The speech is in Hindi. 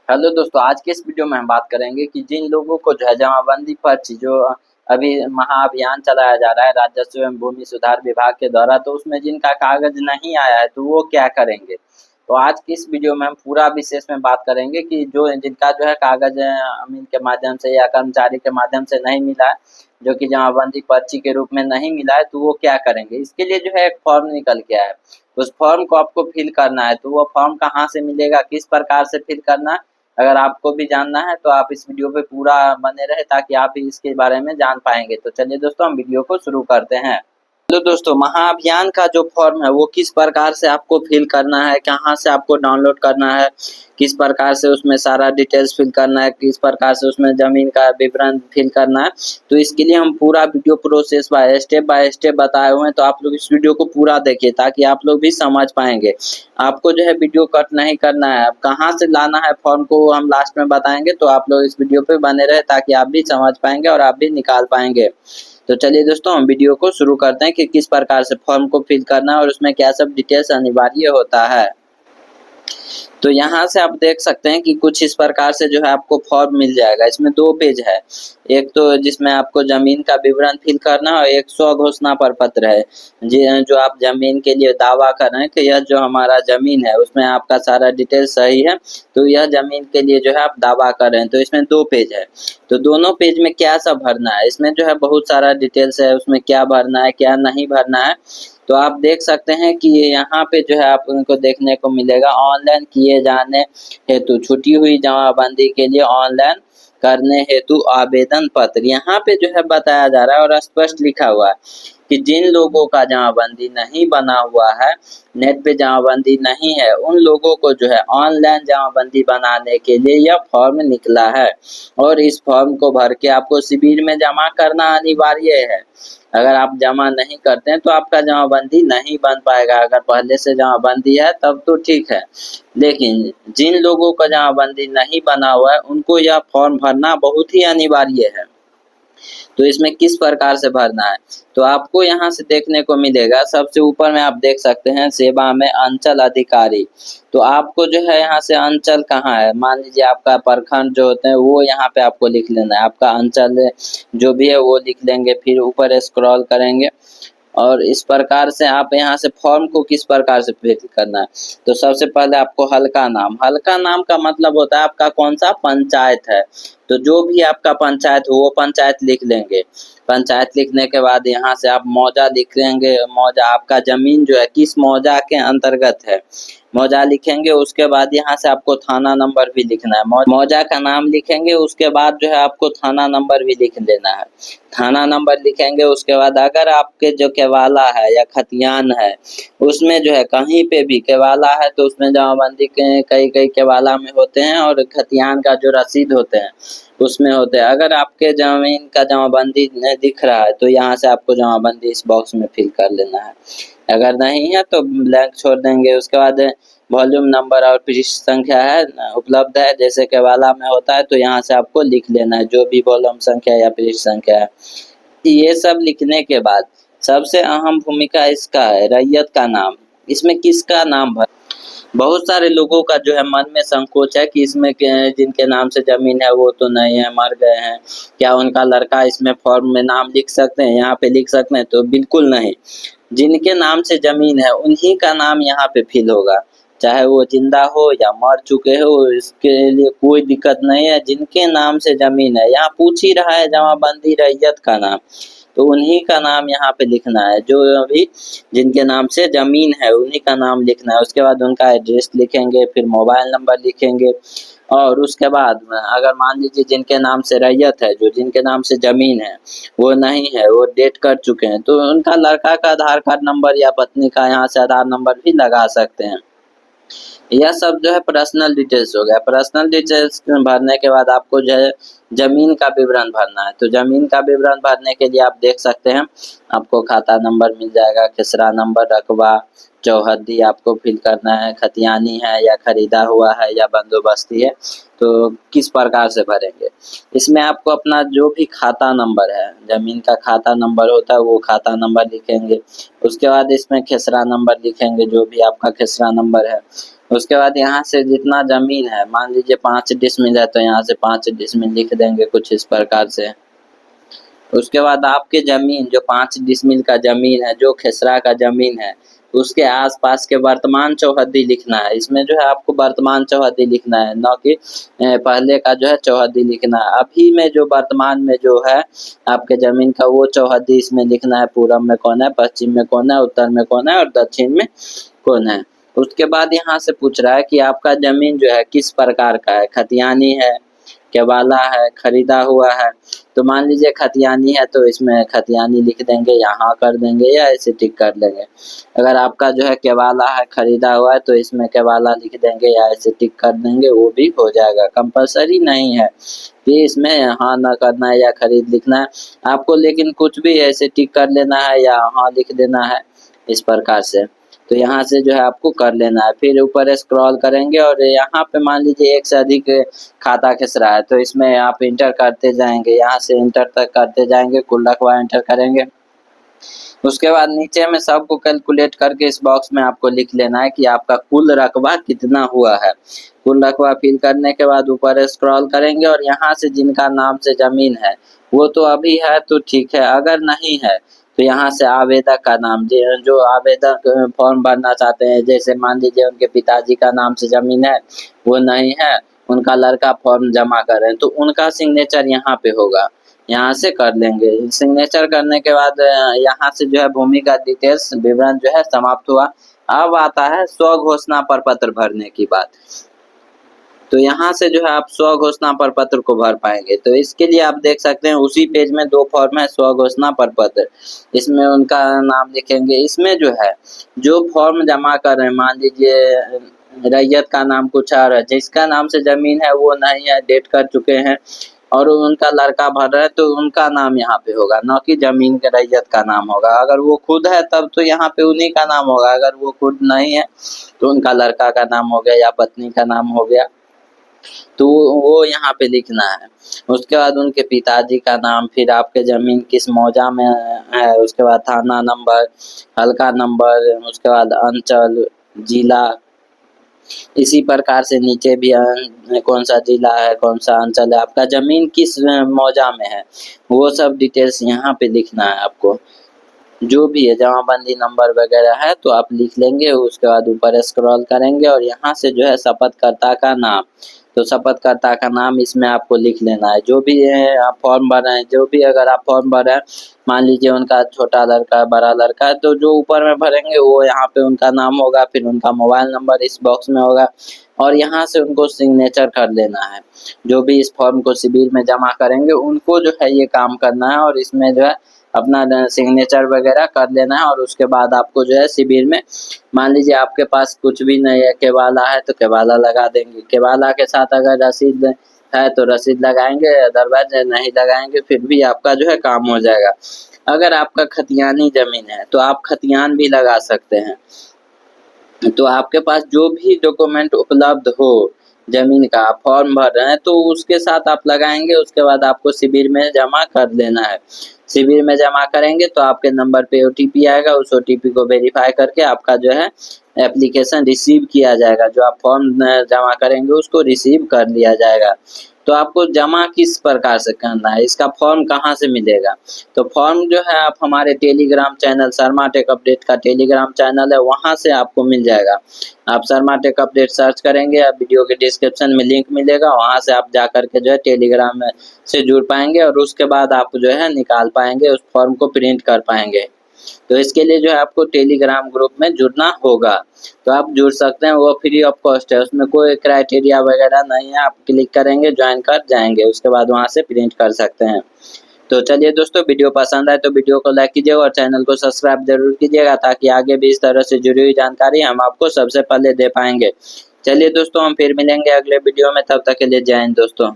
हेलो दोस्तों, आज के इस वीडियो में हम बात करेंगे कि जिन लोगों को जो है जमाबंदी पर्ची जो अभी महाअभियान चलाया जा रहा है राजस्व एवं भूमि सुधार विभाग के द्वारा, तो उसमें जिनका कागज नहीं आया है तो वो क्या करेंगे। तो आज की इस वीडियो में हम पूरा विशेष में बात करेंगे कि जो जिनका जो है कागज अमीन के माध्यम से या कर्मचारी के माध्यम से नहीं मिला है, जो कि जमाबंदी पर्ची के रूप में नहीं मिला है, तो वो क्या करेंगे। इसके लिए जो है एक फॉर्म निकल के आया है, उस फॉर्म को आपको फिल करना है। तो वो फॉर्म कहाँ से मिलेगा, किस प्रकार से फिल करना है, अगर आपको भी जानना है तो आप इस वीडियो पे पूरा बने रहे ताकि आप भी इसके बारे में जान पाएंगे। तो चलिए दोस्तों, हम वीडियो को शुरू करते हैं। हेलो दोस्तों, महाअभियान का जो फॉर्म है वो किस प्रकार से आपको फिल करना है, कहाँ से आपको डाउनलोड करना है, किस प्रकार से उसमें सारा डिटेल्स फिल करना है, किस प्रकार से उसमें ज़मीन का विवरण फिल करना है, तो इसके लिए हम पूरा वीडियो प्रोसेस बाय स्टेप बताए हुए हैं। तो आप लोग इस वीडियो को पूरा देखिए ताकि आप लोग भी समझ पाएंगे। आपको जो है वीडियो कट नहीं करना है। अब कहाँ से लाना है फॉर्म को हम लास्ट में बताएंगे, तो आप लोग इस वीडियो पे बने रहे ताकि आप भी समझ पाएंगे और आप भी निकाल पाएंगे। तो चलिए दोस्तों, हम वीडियो को शुरू करते हैं कि किस प्रकार से फॉर्म को फिल करना है और उसमें क्या सब डिटेल्स अनिवार्य होता है। तो यहाँ से आप देख सकते हैं कि कुछ इस प्रकार से जो है आपको फॉर्म मिल जाएगा। इसमें 2 पेज है, एक तो जिसमें आपको ज़मीन का विवरण फिल करना है और एक स्व-घोषणा प्रपत्र है, जो आप ज़मीन के लिए दावा कर रहे हैं कि यह जो हमारा ज़मीन है उसमें आपका सारा डिटेल सही है, तो यह ज़मीन के लिए जो है आप दावा कर रहे हैं। तो इसमें 2 पेज है, तो दोनों पेज में क्या सब भरना है, इसमें जो है बहुत सारा डिटेल्स है, उसमें क्या भरना है क्या नहीं भरना है। तो आप देख सकते हैं कि यहाँ पे जो है आपको देखने को मिलेगा ऑनलाइन किए जाने हेतु छूटी हुई जमाबंदी के लिए ऑनलाइन करने हेतु आवेदन पत्र। यहाँ पे जो है बताया जा रहा है और स्पष्ट लिखा हुआ है कि जिन लोगों का जमाबंदी नहीं बना हुआ है, नेट पे जमाबंदी नहीं है, उन लोगों को जो है ऑनलाइन जमाबंदी बनाने के लिए यह फॉर्म निकला है और इस फॉर्म को भर के आपको शिविर में जमा करना अनिवार्य है। अगर आप जमा नहीं करते हैं तो आपका जमाबंदी नहीं बन पाएगा। अगर पहले से जमाबंदी है तब तो ठीक है, लेकिन जिन लोगों का जमाबंदी नहीं बना हुआ है उनको यह फॉर्म भरना बहुत ही अनिवार्य है। तो इसमें किस प्रकार से भरना है, तो आपको यहाँ से देखने को मिलेगा सबसे ऊपर में आप देख सकते हैं सेवा में अंचल अधिकारी। तो आपको जो है यहाँ से अंचल कहाँ है, मान लीजिए आपका प्रखंड जो होते हैं वो यहाँ पे आपको लिख लेना है, आपका अंचल जो भी है वो लिख लेंगे। फिर ऊपर स्क्रॉल करेंगे और इस प्रकार से आप यहाँ से फॉर्म को किस प्रकार से फिल करना है। तो सबसे पहले आपको हल्का नाम का मतलब होता है आपका कौन सा पंचायत है, तो जो भी आपका पंचायत हो वो पंचायत लिख लेंगे। पंचायत लिखने के बाद यहाँ से आप मौजा लिख लेंगे, मौजा आपका ज़मीन जो है किस मौजा के अंतर्गत है, मौजा लिखेंगे। उसके बाद यहाँ से आपको थाना नंबर भी लिखना है, मौजा का नाम लिखेंगे, उसके बाद जो है आपको थाना नंबर भी लिख लेना है। थाना नंबर लिखेंगे, उसके बाद अगर आपके जो केवाला है या खतियान है उसमें जो है कहीं पे भी केवाला है तो उसमें जमाबंदी के कई केवाला में होते हैं और खतियान का जो रसीद होते हैं उसमें होते हैं। अगर आपके ज़मीन का जमाबंदी नहीं दिख रहा है तो यहाँ से आपको जमाबंदी इस बॉक्स में फिल कर लेना है, अगर नहीं है तो ब्लैंक छोड़ देंगे। उसके बाद वॉल्यूम नंबर और पृष्ठ संख्या है उपलब्ध है, जैसे केवाला में होता है तो यहाँ से आपको लिख लेना है जो भी वॉल्यूम संख्या या पृष्ठ संख्या है। ये सब लिखने के बाद सबसे अहम भूमिका इसका है रैयत का नाम। इसमें किसका नाम भर, बहुत सारे लोगों का जो है मन में संकोच है कि इसमें जिनके नाम से ज़मीन है वो तो नहीं है, मर गए हैं, क्या उनका लड़का इसमें फॉर्म में नाम लिख सकते हैं, यहाँ पे लिख सकते हैं, तो बिल्कुल नहीं। जिनके नाम से ज़मीन है उन्हीं का नाम यहाँ पे फिल होगा, चाहे वो जिंदा हो या मर चुके हो, इसके लिए कोई दिक्कत नहीं है। जिनके नाम से ज़मीन है, यहाँ पूछ ही रहा है जमाबंदी रैयत का नाम, तो उन्हीं का नाम यहाँ पे लिखना है। जो अभी जिनके नाम से ज़मीन है उन्हीं का नाम लिखना है। उसके बाद उनका एड्रेस लिखेंगे, फिर मोबाइल नंबर लिखेंगे और उसके बाद अगर मान लीजिए जिनके नाम से रैयत है, जो जिनके नाम से ज़मीन है वो नहीं है, वो डेथ कर चुके हैं, तो उनका लड़का का आधार कार्ड नंबर या पत्नी का यहाँ से आधार नंबर भी लगा सकते हैं। यह सब जो है पर्सनल डिटेल्स हो गया। पर्सनल डिटेल्स भरने के बाद आपको जो है ज़मीन का विवरण भरना है। तो ज़मीन का विवरण भरने के लिए आप देख सकते हैं आपको खाता नंबर मिल जाएगा, खसरा नंबर, रकबा, चौहद्दी आपको फिल करना है, खतियानी है या खरीदा हुआ है या बंदोबस्ती है, तो किस प्रकार से भरेंगे। इसमें आपको अपना जो भी खाता नंबर है, ज़मीन का खाता नंबर होता है वो खाता नंबर लिखेंगे। उसके बाद इसमें खसरा नंबर लिखेंगे, जो भी आपका खसरा नंबर है। उसके बाद यहाँ से जितना ज़मीन है, मान लीजिए 5 डिसमिल है तो यहाँ से 5 डिसमिल लिख देंगे कुछ इस प्रकार से। उसके बाद आपकी ज़मीन जो 5 डिसमिल का ज़मीन है, जो खेसरा का ज़मीन है, उसके आस-पास के वर्तमान चौहद्दी लिखना है। इसमें जो है आपको वर्तमान चौहद्दी लिखना है, ना कि पहले का जो है चौहद्दी लिखना है। अभी में जो वर्तमान में जो है आपके ज़मीन का वो चौहद्दी इसमें लिखना है, पूरब में कौन है, पश्चिम में कौन है, उत्तर में कौन है और दक्षिण में कौन है। उसके बाद यहाँ से पूछ रहा है कि आपका ज़मीन जो है किस प्रकार का है, खतियानी है, केबाला है, खरीदा हुआ है। तो मान लीजिए खतियानी है तो इसमें खतियानी लिख देंगे, यहाँ कर देंगे या ऐसे टिक कर देंगे। अगर आपका जो है केबाला है, खरीदा हुआ है तो इसमें केबाला लिख देंगे या ऐसे टिक कर देंगे, वो भी हो जाएगा। कंपल्सरी नहीं है कि इसमें हाँ ना करना है या खरीद लिखना है आपको, लेकिन कुछ भी ऐसे टिक कर लेना है या हाँ लिख देना है इस प्रकार से। तो यहाँ से जो है आपको कर लेना है। फिर ऊपर स्क्रॉल करेंगे और यहाँ पे मान लीजिए एक से अधिक खाता खेसरा है तो इसमें आप इंटर करते जाएंगे, यहाँ से इंटर तक करते जाएंगे, कुल रकबा इंटर करेंगे। उसके बाद नीचे में सबको कैलकुलेट करके इस बॉक्स में आपको लिख लेना है कि आपका कुल रकबा कितना हुआ है। कुल रकबा फिल करने के बाद ऊपर स्क्रॉल करेंगे और यहाँ से जिनका नाम से ज़मीन है वो तो अभी है तो ठीक है, अगर नहीं है तो यहाँ से आवेदक का नाम, जो आवेदक फॉर्म भरना चाहते हैं, जैसे मान लीजिए उनके पिताजी का नाम से ज़मीन है, वो नहीं है, उनका लड़का फॉर्म जमा कर रहे हैं तो उनका सिग्नेचर यहाँ पे होगा, यहाँ से कर लेंगे। सिग्नेचर करने के बाद यहाँ से जो है भूमि का डिटेल्स विवरण जो है समाप्त हुआ। अब आता है स्व घोषणा प्रपत्र भरने की बात। तो यहाँ से जो है आप स्व घोषणा प्रपत्र को भर पाएंगे। तो इसके लिए आप देख सकते हैं उसी पेज में 2 फॉर्म है स्व घोषणा प्रपत्र, इसमें उनका नाम लिखेंगे। इसमें जो है जो फॉर्म जमा कर रहे हैं, मान लीजिए रैयत का नाम कुछ और है, जिसका नाम से ज़मीन है वो नहीं है, डेट कर चुके हैं और उनका लड़का भर रहा है तो उनका नाम यहाँ पे होगा, ना कि ज़मीन के रैयत का नाम होगा। अगर वो खुद है तब तो यहाँ पे उन्हीं का नाम होगा, अगर वो खुद नहीं है तो उनका लड़का का नाम हो गया या पत्नी का नाम हो गया, तो वो यहाँ पे लिखना है। उसके बाद उनके पिताजी का नाम, फिर आपके ज़मीन किस मौजा में है, उसके बाद थाना नंबर, हल्का नंबर, उसके बाद अंचल, जिला, इसी प्रकार से नीचे भी कौन सा जिला है, कौन सा अंचल है, आपका ज़मीन किस मौजा में है, वो सब डिटेल्स यहाँ पे लिखना है आपको। जो भी है जमाबंदी नंबर वगैरह है तो आप लिख लेंगे। उसके बाद ऊपर स्क्रॉल करेंगे और यहाँ से जो है शपथकर्ता का नाम, तो शपथकर्ता का नाम इसमें आपको लिख लेना है। जो भी है आप फॉर्म भर रहे हैं, जो भी अगर आप फॉर्म भर रहे हैं, मान लीजिए उनका छोटा लड़का है, बड़ा लड़का है, तो जो ऊपर में भरेंगे वो यहाँ पे उनका नाम होगा, फिर उनका मोबाइल नंबर इस बॉक्स में होगा और यहाँ से उनको सिग्नेचर कर लेना है। जो भी इस फॉर्म को शिविर में जमा करेंगे उनको जो है ये काम करना है और इसमें जो है अपना सिग्नेचर वगैरह कर लेना है। और उसके बाद आपको जो है शिविर में, मान लीजिए आपके पास कुछ भी नहीं है, केबाला है तो केबाला लगा देंगे, केबाला के साथ अगर रसीद है तो रसीद लगाएंगे, अदरवाइज नहीं लगाएंगे फिर भी आपका जो है काम हो जाएगा। अगर आपका खतियानी ज़मीन है तो आप खतियान भी लगा सकते हैं। तो आपके पास जो भी डॉक्यूमेंट उपलब्ध हो, ज़मीन का आप फॉर्म भर रहे हैं तो उसके साथ आप लगाएंगे। उसके बाद आपको शिविर में जमा कर देना है। शिविर में जमा करेंगे तो आपके नंबर पे OTP आएगा, उस OTP को वेरीफाई करके आपका जो है एप्लीकेशन रिसीव किया जाएगा। जो आप फॉर्म जमा करेंगे उसको रिसीव कर लिया जाएगा। तो आपको जमा किस प्रकार से करना है, इसका फॉर्म कहाँ से मिलेगा? तो फॉर्म जो है आप हमारे Telegram channel Sharma take update का टेलीग्राम चैनल है, वहाँ से आपको मिल जाएगा। आप शर्मा टेक अपडेट सर्च करेंगे, आप वीडियो के डिस्क्रिप्शन में लिंक मिलेगा, वहाँ से आप जा कर के जो है टेलीग्राम में से जुड़ पाएंगे और उसके बाद आप जो है निकाल पाएंगे, उस फॉर्म को प्रिंट कर पाएंगे। तो इसके लिए जो है आपको टेलीग्राम ग्रुप में जुड़ना होगा। तो आप जुड़ सकते हैं, वो फ्री ऑफ कॉस्ट है, उसमें कोई क्राइटेरिया वगैरह नहीं है। आप क्लिक करेंगे, ज्वाइन कर जाएंगे, उसके बाद वहाँ से प्रिंट कर सकते हैं। तो चलिए दोस्तों, वीडियो पसंद आए तो वीडियो को लाइक कीजिएगा और चैनल को सब्सक्राइब जरूर कीजिएगा, ताकि आगे भी इस तरह से जुड़ी हुई जानकारी हम आपको सबसे पहले दे पाएंगे। चलिए दोस्तों, हम फिर मिलेंगे अगले वीडियो में, तब तक के लिए जय हिंद दोस्तों।